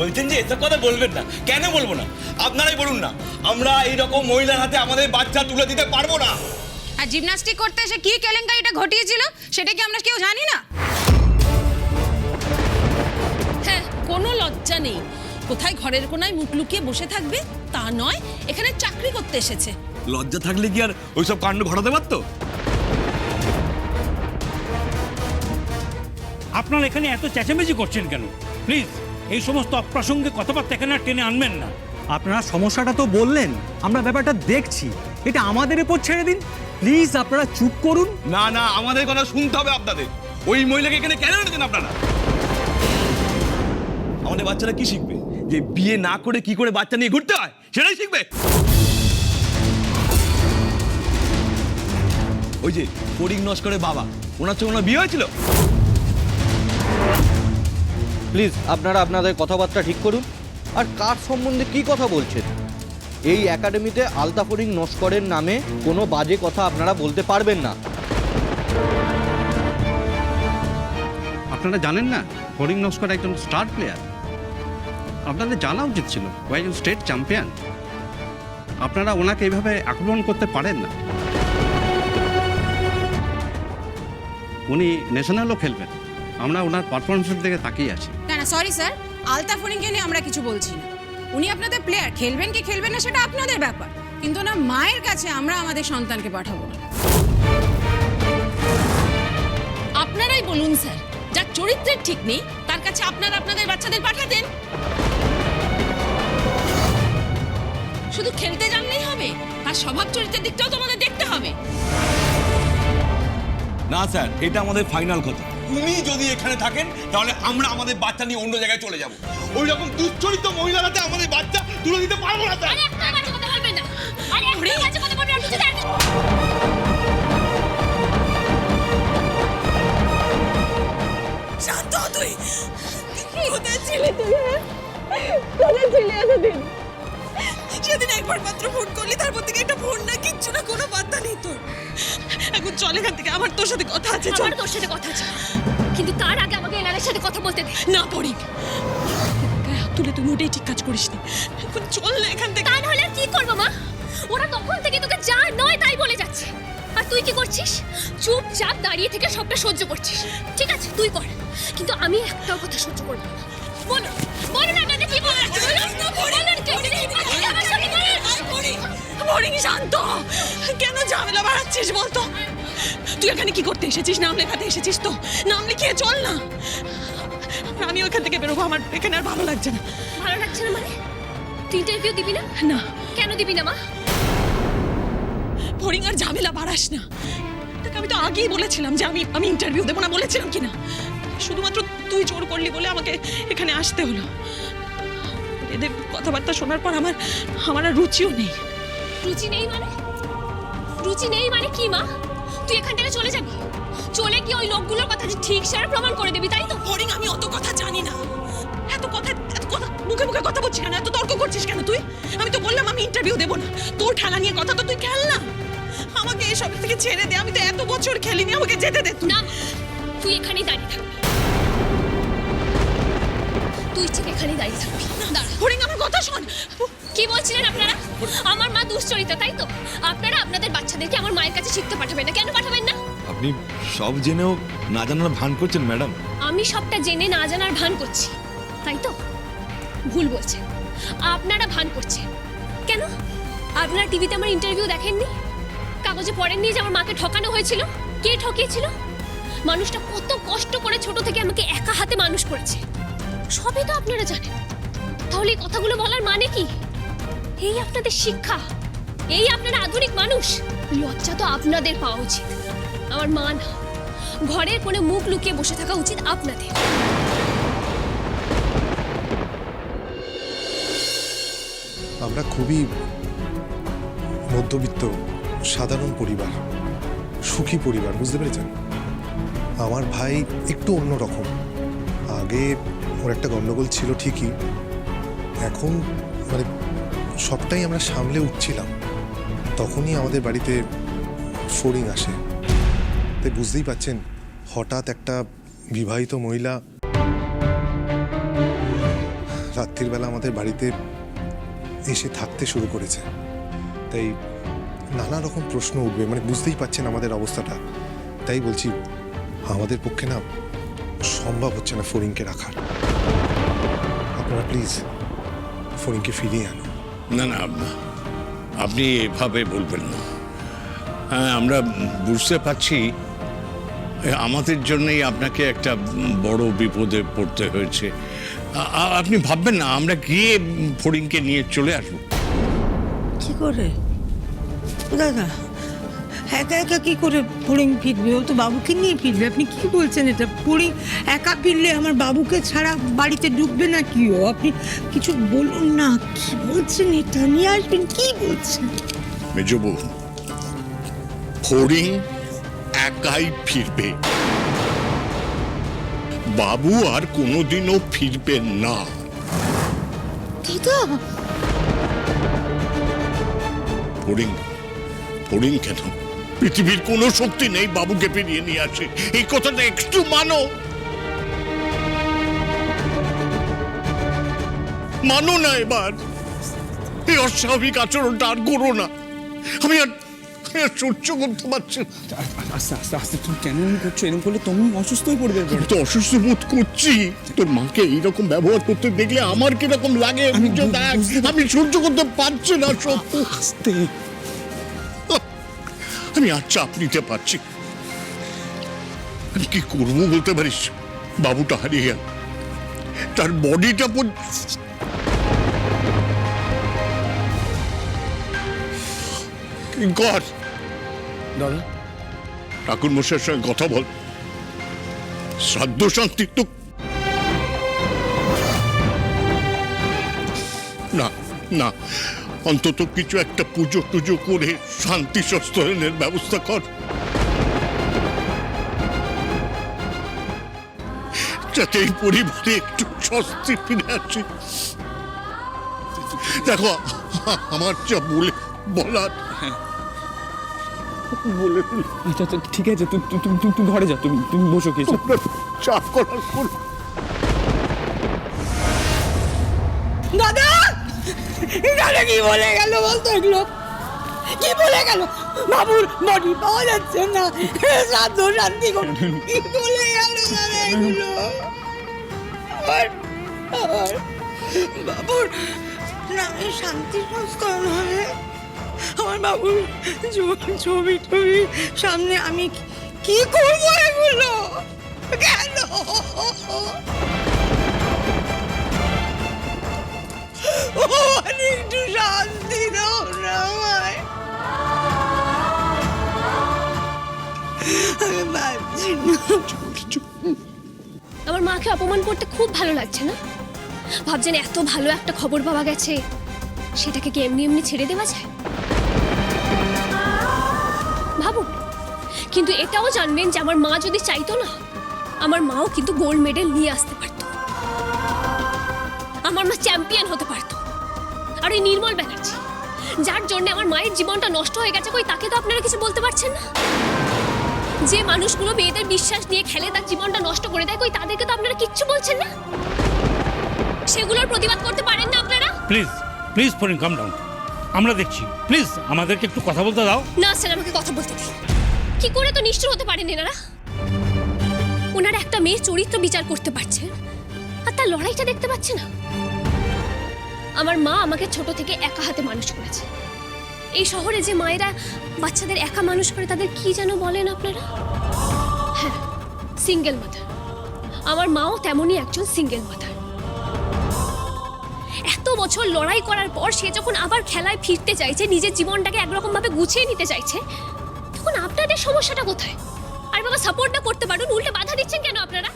বলছেন যে এসব কথা বলবেন না, কেন বলবো না? আপনারাই বলুন না, আমরা এইরকম মহিলার হাতে আমাদের বাচ্চা তুলে দিতে পারবো না। আর জিমন্যাস্টিক করতে এসে কি কেলেঙ্কারিটা ঘটিয়েছিল সেটা কি আমরা কেউ জানি না? হ্যাঁ, কোনো লজ্জা নেই। কোথায় ঘরের কোনায় মুখ লুকিয়ে বসে থাকবে তা নয়, এখানে চাকরি করতে এসেছে। লজ্জা থাকলে কি আর ওইসব কাণ্ড ঘটাতে পারতো? আপনারা এখানে এত চেঁচামেচি করছেন কেন? প্লিজ এই সমস্ত অপ্রাসঙ্গিক কথাবার্তা এখানে আর টেনে আনবেন না। আপনারা সমস্যাটা তো বললেন, আমরা ব্যাপারটা দেখছি, এটা আমাদের উপর ছেড়ে দিন প্লিজ। আপনারা চুপ করুন। না না, আমাদের কথা শুনতে হবে আপনাদের। ওই মহিলাকে এখানে কেন এনেছেন আপনারা? আমাদের বাচ্চারা কি শিখবে? যে বিয়ে না করে কি করে বাচ্চা নিয়ে ঘুরতে হয় সেটাই শিখবে। ওই যে ফড়িং নস্করের বাবা, ওনার সঙ্গে ওনার বিয়ে হয়েছিল। প্লিজ আপনারা আপনাদের কথাবার্তা ঠিক করুন। আর কার সম্বন্ধে কি কথা বলছেন? এই একাডেমিতে আলতা ফড়িং নস্করের নামে কোনো বাজে কথা আপনারা বলতে পারবেন না। আপনারা জানেন না ফড়িং নস্কর একজন স্টার প্লেয়ার? আপনাদের জানা উচিত ছিল, ও একজন স্টেট চ্যাম্পিয়ন। আপনারা ওনাকে এইভাবে আক্রমণ করতে পারেন না। উনি ন্যাশনালও খেলবেন, আমরা ওনার পারফরমেন্সের দিকে তাকিয়ে আছি। না সরি স্যার, আলতা ফড়িংকে নিয়ে আমরা কিছু বলছি না। উনি আপনাদের প্লেয়ার, খেলবেন কি খেলবেন না সেটা আপনাদের ব্যাপার, কিন্তু না মায়ের কাছে আমরা আমাদের সন্তানকে পাঠাবো না। আপনারাই বলুন স্যার, যার চরিত্রের ঠিক নেই তার কাছে আপনারা আপনাদের বাচ্চাদের পাঠাতেন? শুধু খেলতে জানলেই হবে? তার স্বভাব চরিত্রের দিকটাও তো আমাদের দেখতে হবে। না স্যার, এটা আমাদের ফাইনাল কথা। উনি যদি এখানে থাকেন তাহলে আমরা আমাদের বাচ্চা নিয়ে অন্য জায়গায় চলে যাব। ওই রকম দুশ্চরিত্র মহিলার হাতে আমাদের বাচ্চা তুলে দিতে পারবো না স্যার। শান্ত হ তুই। কোথায় ছিলি তুই? কোথায় ছিলি এতদিন? সেদিন একবার মাত্র ফোন করলি, তারপর থেকে একটা ফোন না, কিচ্ছু না, কোনো বার্তা নেই তোর। এখন চল এখান থেকে, আমার তোর সাথে কথা আছে। চল। তোর সাথে কথা আছে, কিন্তু তার আগে আমাকে এনারের সাথে কথা বলতে দে। না পড়ি, তুলে তুই মোটেই ঠিক কাজ করিস নি। এখন চল না এখান থেকে। তা নাহলে আর কি করবো মা? ওরা তখন থেকে তোকে যা নয় তাই বলে যাচ্ছে, আর তুই কি করছিস? চুপচাপ দাঁড়িয়ে থেকে সবটা সহ্য করছিস। ঠিক আছে তুই কর, কিন্তু আমি একটাও কথা সহ্য করবো না। বলো বলো না আপনাদের কি বলার আছে? ফড়িং শান্ত, কেন ঝামেলা বাড়াচ্ছিস বলতো? তুই এখানে কি করতে এসেছিস? নাম লেখাতে এসেছিস তো? নাম লিখিয়ে চল না। আমি ওখান থেকে বেরোবো, আমার এখানে আর ভালো লাগছে না। ভালো লাগছে না মানে? তুই ইন্টারভিউ দিবি না? না। কেন দিবি না মা? ফড়িং আর ঝামেলা বাড়াস না। দেখ, আমি তো আগেই বলেছিলাম যে আমি ইন্টারভিউ দেবো না, বলেছিলাম কি না? শুধুমাত্র তুই জোর করলি বলে আমাকে এখানে আসতে হলো। এদের কথাবার্তা শোনার পর আমার আর রুচিও নেই। রুচি নেই মানে? রুচি নেই মানে কি মা? তুই এখান থেকে চলে যাবি? চলে কি ওই লোকগুলোর কথা যে ঠিক স্যার প্রমাণ করে দিবি, তাই তো? ফড়িং, আমি অত কথা জানি না। এত কথা মুখে মুখে কথা বলছিস কেন? এত তর্ক করছিস কেন তুই? আমি তো বললাম আমি ইন্টারভিউ দেবো না। তোর খেলা নিয়ে কথা তো তুই খেল না। আমাকে এসব থেকে ছেড়ে দে, আমি তো এত বছর খেলিনি, আমাকে যেতে দে তুই। না, তুই এখানেই দাঁড়িয়ে থাকবি। তুই ঠিক এখানেই দাঁড়িয়ে থাকবি। দাঁড়া। ফড়িং, আমার কথা শোন। কি বলছিলেন আপনারা? আমার মা দুশ্চরিত্রা, তাই তো? আপনারা আপনাদের বাচ্চাদেরকে আমার মায়ের কাছে শিখতে পাঠাবেন না, কেন পাঠাবেন না? আপনি সব জেনেও না জানার ভান করছেন ম্যাডাম। আমি সবটা জেনে না জানার ভান করছি, তাই তো? ভুল বলছেন, আপনারা ভান করছেন। কেন? আপনারা টিভিতে আমার ইন্টারভিউ দেখেননি? কাগজে পড়েননি যে আমার মাকে ঠকানো হয়েছিল? কে ঠকিয়েছিল? মানুষটা কত কষ্ট করে ছোট থেকে আমাকে একা হাতে মানুষ করেছে, সবই তো আপনারা জানেন। তাহলে এই কথাগুলো বলার মানে কি? এই আপনাদের শিক্ষা? এই আপনারা আধুনিক মানুষ? লজ্জা তো আপনাদের পাওয়া উচিত, আমার মা না। ঘরের কোণে মুখ লুকিয়ে বসে থাকা উচিত আপনাদের। আমরা খুবই মধ্যবিত্ত সাধারণ পরিবার, সুখী পরিবার, বুঝতে পেরেছেন? আমার ভাই একটু অন্যরকম। আগে ওর একটা গন্ডগোল ছিল ঠিকই, এখন মানে সবটাই আমরা সামলে উঠছিলাম। তখনই আমাদের বাড়িতে ফড়িং আসে। তাই বুঝতেই পাচ্ছেন, হঠাৎ একটা বিবাহিত মহিলা রাত্রির বেলা আমাদের বাড়িতে এসে থাকতে শুরু করেছে, তাই নানা রকম প্রশ্ন উঠবে, মানে বুঝতেই পারছেন আমাদের অবস্থাটা। তাই বলছি আমাদের পক্ষে না সম্ভব হচ্ছে না ফড়িংকে রাখার। আপনারা প্লিজ ফড়িংকে ফিরিয়ে আনুন। না না, আপনি এভাবে বলবেন না। হ্যাঁ, আমরা বুঝতে পারছি আমাদের জন্যই আপনাকে একটা বড় বিপদে পড়তে হয়েছে। আপনি ভাববেন না, আমরা গিয়ে ফড়িংকে নিয়ে চলে আসবো। কি করে দাদা, একা একা কি করে ফড়িং ফিরবে? ও তো বাবুকে নিয়ে ফিরবে। আপনি কি বলছেন এটা? ফড়িং একা ফিরলে আমার বাবুকে ছাড়া বাড়িতে ঢুকবে না কি ও? আপনি কিছু বলুন না, কি বলছেন এটা? নিয়ে আসবেন, কি বলছেন? মেজবু, ফড়িং একাই ফিরবে, বাবু আর কোনোদিনও ফিরবেন না। দিদা, ফড়িং কেন? পৃথিবীর কোনো শক্তি নেই বাবুকে ফিরিয়ে নিয়ে আসে। এই কথাটা একটু মানো না এবার। এই অস্বাভাবিক আচরণটা আর করো না। আমি আর সহ্য করতে পারছি না। আস্তে আস্তে আস্তে, তুমি কেন এরকম করছো? এরকম করলে তুমি অসুস্থ হয়ে পড়বে। আমি তো অসুস্থ বোধ করছি। তোর মাকে এইরকম ব্যবহার করতে দেখলে আমার কিরকম লাগে আমি সহ্য করতে পারছি না। সত্য, আস্তে। আমি আর চাপ নিতে পারছি। আমি কি করবো বলতে পারিস? বাবুটা হারিয়ে গেল, তার বডিটা কর। দাদা, ঠাকুর মশাইয়ের সঙ্গে কথা বল। শ্রাদ্ধ শান্তি তো না, না, অন্তত কিছু একটা পুজো টুজো করে শান্তি সস্তরণের ব্যবস্থা কর, যাতে এই পরিবারে একটু স্বস্তি ফিরে আসে। দেখো, আমার যা বলার বলে দিল। আচ্ছা আচ্ছা, ঠিক আছে, তুমি ঘরে যাও, তুমি বসো। কিছু চাপ করার পর দাদা, দাদা কি বলে গেল বলতো? এগুলো কি বলে গেল? বাবুর বডি পাওয়া যাচ্ছে না, শ্রাদ্ধ শান্তি কি বলে গেল দাদা এগুলো? বাবুর নামে শান্তি সংস্করণ হবে, আমার বাবুর ছবি টবি সামনে, আমি কি করবো এগুলো? কেন? একটু শান্তি দাও না আমায়, আমি ভাবছি না। আমার মাকে অপমান করতে খুব ভালো লাগছে না? ভাবছেন এত ভালো একটা খবর পাওয়া গেছে, সেটাকে কি এমনি এমনি ছেড়ে দেওয়া যায়? ভাবুন, কিন্তু এটাও জানবেন যে আমার মা যদি চাইতো না, আমার মাও কিন্তু গোল্ড মেডেল নিয়ে আসতে পারতো। আমার মা চ্যাম্পিয়ন হতে পারতো। আর এই নির্মল ব্যানার্জি, যার জন্য আমার মায়ের জীবনটা নষ্ট হয়ে গেছে, কই তাকে তো আপনারা কিছু বলতে পারছেন না। যে মানুষগুলো মেয়েদের বিশ্বাস নিয়ে খেলে তার জীবনটা নষ্ট করে দেয়, কই তাদেরকে তো আপনারা কিচ্ছু বলছেন না। সেগুলোর প্রতিবাদ করতে পারেন না আপনারা? প্লিজ প্লিজ ফড়িং, কাম ডাউন, আমরা দেখছি। প্লিজ আমাদেরকে একটু কথা বলতে দাও। না স্যার, আমাকে কথা বলতে দিন। কি করে তো নিষ্ঠুর হতে পারেন এনারা? ওনারা একটা মেয়ের চরিত্র বিচার করতে পারছেন, আর তার লড়াইটা দেখতে পাচ্ছে না। আমার মা আমাকে ছোট থেকে একা হাতে মানুষ করেছে। এই শহরে যে মায়েরা বাচ্চাদের একা মানুষ করে, তাদের কি যেন বলেন আপনারা? হ্যাঁ, সিঙ্গেল মাদার। আমার মাও তেমনই একজন সিঙ্গেল মাদার। এত বছর লড়াই করার পর সে যখন আবার খেলায় ফিরতে চাইছে, নিজের জীবনটাকে একরকম ভাবে গুছিয়ে নিতে চাইছে, তখন আপনাদের সমস্যাটা কোথায়? আর বাবা, সাপোর্টটা করতে পারুন, উল্টে বাধা দিচ্ছেন কেন আপনারা?